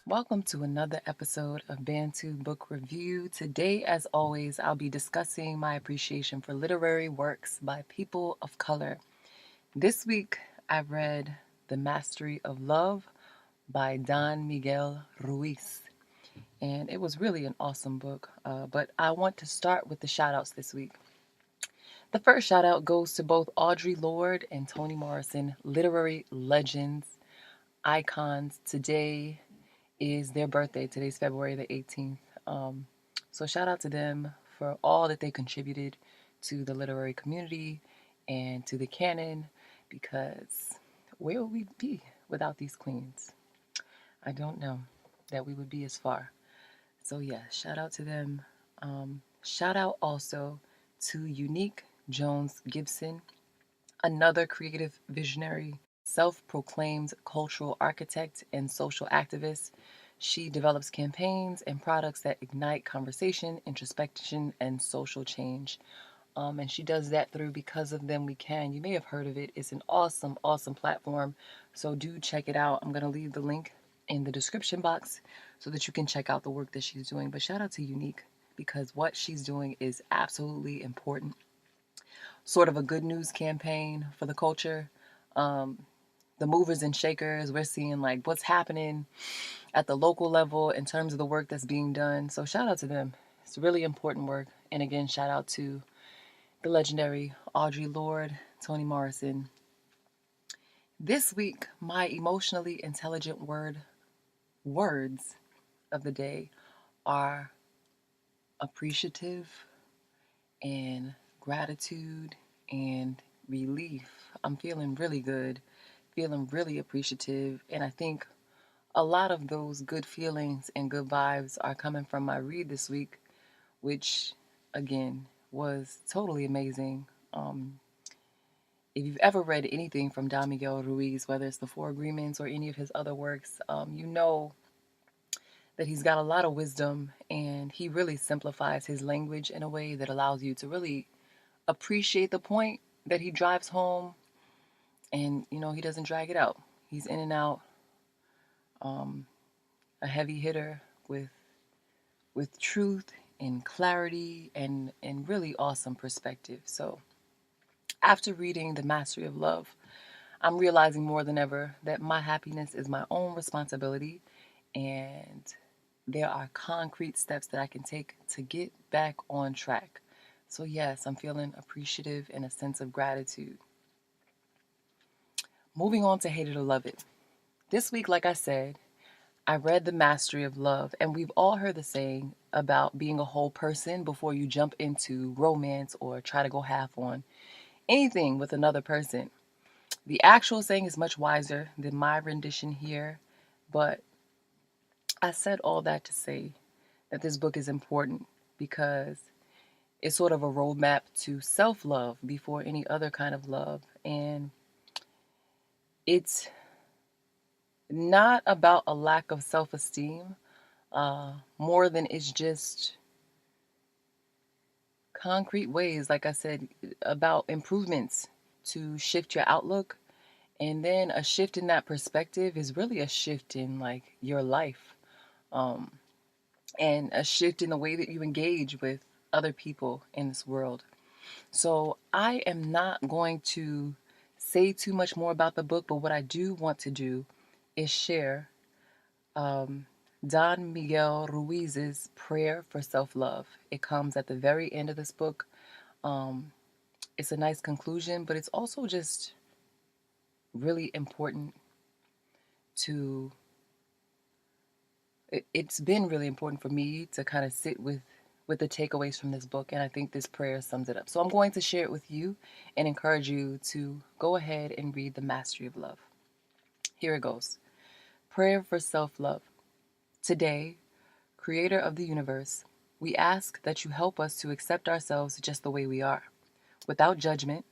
Welcome to another episode of Bantu Book Review. Today, as always, I'll be discussing my appreciation for literary works by people of color. This week, I read The Mastery of Love by Don Miguel Ruiz. And it was really an awesome book. But I want to start with the shout outs this week. The first shout out goes to both Audre Lorde and Toni Morrison, literary legends, icons. Today is their birthday. Today's February the 18th. So shout out to them for all that they contributed to the literary community and to the canon, because where would we be without these queens? I don't know that we would be as far. So yeah, shout out to them. Shout out also to Eunique Jones Gibson, another creative visionary, self-proclaimed cultural architect and social activist. She develops campaigns and products that ignite conversation, introspection, and social change. And she does that through Because of Them We Can. You may have heard of it. It's an awesome, awesome platform. So do check it out. I'm going to leave the link in the description box so that you can check out the work that she's doing. But shout out to Eunique, because what she's doing is absolutely important. Sort of a good news campaign for the culture. The movers and shakers, we're seeing like what's happening at the local level in terms of the work that's being done. So shout out to them. It's really important work. And again, shout out to the legendary Audre Lorde, Toni Morrison. This week, my emotionally intelligent words of the day are appreciative and gratitude and relief. I'm feeling really good, feeling really appreciative, and I think a lot of those good feelings and good vibes are coming from my read this week, which again was totally amazing. If you've ever read anything from Don Miguel Ruiz, whether it's the Four Agreements or any of his other works, you know that he's got a lot of wisdom, and he really simplifies his language in a way that allows you to really appreciate the point that he drives home, and he doesn't drag it out. He's in and out, a heavy hitter with truth and clarity and really awesome perspective. So after reading The Mastery of Love, I'm realizing more than ever that my happiness is my own responsibility, and there are concrete steps that I can take to get back on track. So yes, I'm feeling appreciative and a sense of gratitude. Moving on to Hate It or Love It. This week, like I said, I read The Mastery of Love, and we've all heard the saying about being a whole person before you jump into romance or try to go half on anything with another person. The actual saying is much wiser than my rendition here, but I said all that to say that this book is important because it's sort of a roadmap to self-love before any other kind of love. And it's not about a lack of self-esteem, more than it's just concrete ways, like I said, about improvements to shift your outlook. And then a shift in that perspective is really a shift in like your life, um, and a shift in the way that you engage with other people in this world. So I am not going to say too much more about the book, but what I do want to do is share um, Don Miguel Ruiz's prayer for self-love. It comes at the very end of this book. Um, it's a nice conclusion, but it's also just really important to it's been really important for me to kind of sit with the takeaways from this book, and I think this prayer sums it up. So I'm going to share it with you and encourage you to go ahead and read The Mastery of Love. Here it goes. Prayer for self-love. Today, Creator of the universe, we ask that you help us to accept ourselves just the way we are, without judgment.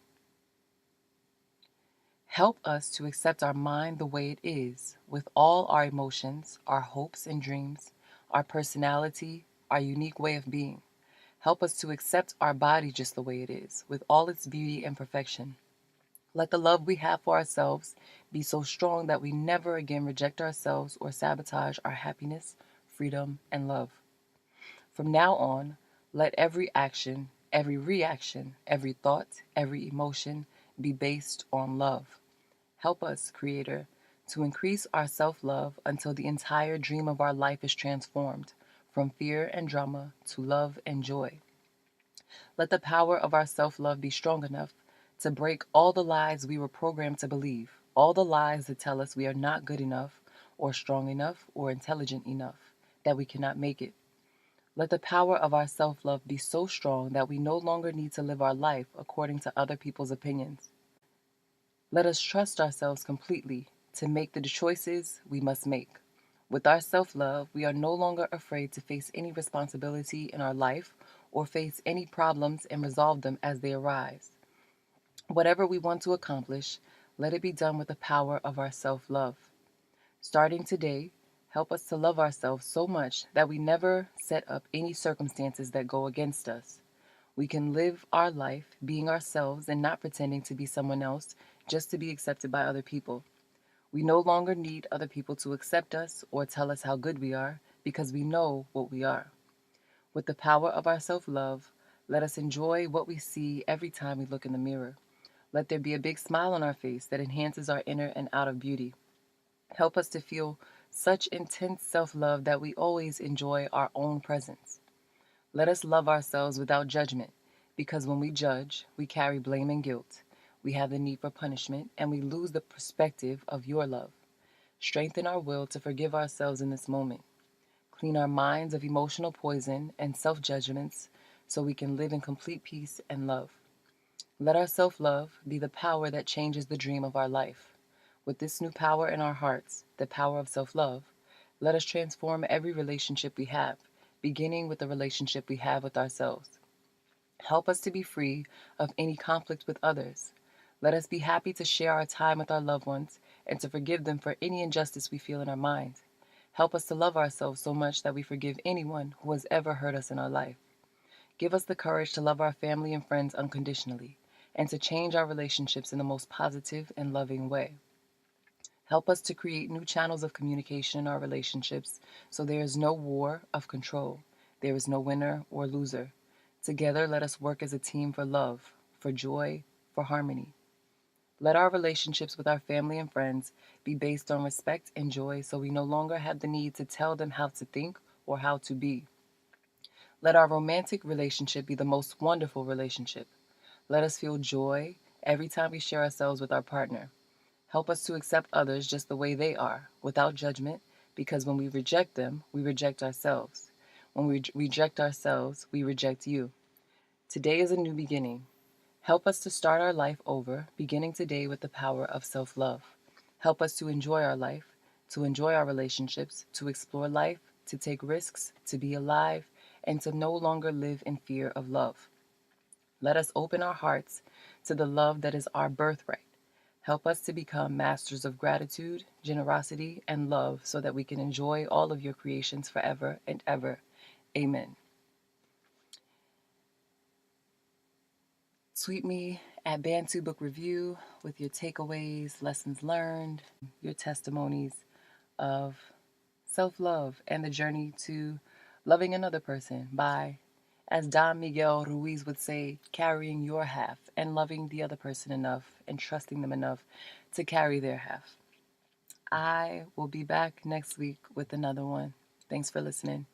Help us to accept our mind the way it is, with all our emotions, our hopes and dreams, our personality, our unique way of being. Help us to accept our body just the way it is, with all its beauty and perfection. Let the love we have for ourselves be so strong that we never again reject ourselves or sabotage our happiness, freedom, and love. From now on, let every action, every reaction, every thought, every emotion be based on love. Help us, Creator, to increase our self love until the entire dream of our life is transformed from fear and drama to love and joy. Let the power of our self love be strong enough to break all the lies we were programmed to believe, all the lies that tell us we are not good enough, or strong enough, or intelligent enough, that we cannot make it. Let the power of our self love be so strong that we no longer need to live our life according to other people's opinions. Let us trust ourselves completely to make the choices we must make. With our self love, we are no longer afraid to face any responsibility in our life or face any problems and resolve them as they arise. Whatever we want to accomplish, let it be done with the power of our self love. Starting today, help us to love ourselves so much that we never set up any circumstances that go against us. We can live our life being ourselves and not pretending to be someone else just to be accepted by other people. We no longer need other people to accept us or tell us how good we are because we know what we are. With the power of our self love, let us enjoy what we see every time we look in the mirror. Let there be a big smile on our face that enhances our inner and outer beauty. Help us to feel such intense self love that we always enjoy our own presence. Let us love ourselves without judgment, because when we judge, we carry blame and guilt. We have the need for punishment, and we lose the perspective of your love. Strengthen our will to forgive ourselves in this moment. Clean our minds of emotional poison and self judgments so we can live in complete peace and love. Let our self love be the power that changes the dream of our life. With this new power in our hearts, the power of self love, let us transform every relationship we have, beginning with the relationship we have with ourselves. Help us to be free of any conflict with others. Let us be happy to share our time with our loved ones and to forgive them for any injustice we feel in our mind. Help us to love ourselves so much that we forgive anyone who has ever hurt us in our life. Give us the courage to love our family and friends unconditionally and to change our relationships in the most positive and loving way. Help us to create new channels of communication in our relationships so there is no war of control. There is no winner or loser. Together, let us work as a team for love, for joy, for harmony. Let our relationships with our family and friends be based on respect and joy so we no longer have the need to tell them how to think or how to be. Let our romantic relationship be the most wonderful relationship. Let us feel joy every time we share ourselves with our partner. Help us to accept others just the way they are, without judgment, because when we reject them, we reject ourselves. When we reject ourselves, we reject you. Today is a new beginning. Help us to start our life over, beginning today with the power of self love. Help us to enjoy our life, to enjoy our relationships, to explore life, to take risks, to be alive, and to no longer live in fear of love. Let us open our hearts to the love that is our birthright. Help us to become masters of gratitude, generosity, and love so that we can enjoy all of your creations forever and ever. Amen. Tweet me at Bantu Book Review with your takeaways, lessons learned, your testimonies of self love and the journey to loving another person by, as Don Miguel Ruiz would say, carrying your half and loving the other person enough and trusting them enough to carry their half. I will be back next week with another one. Thanks for listening.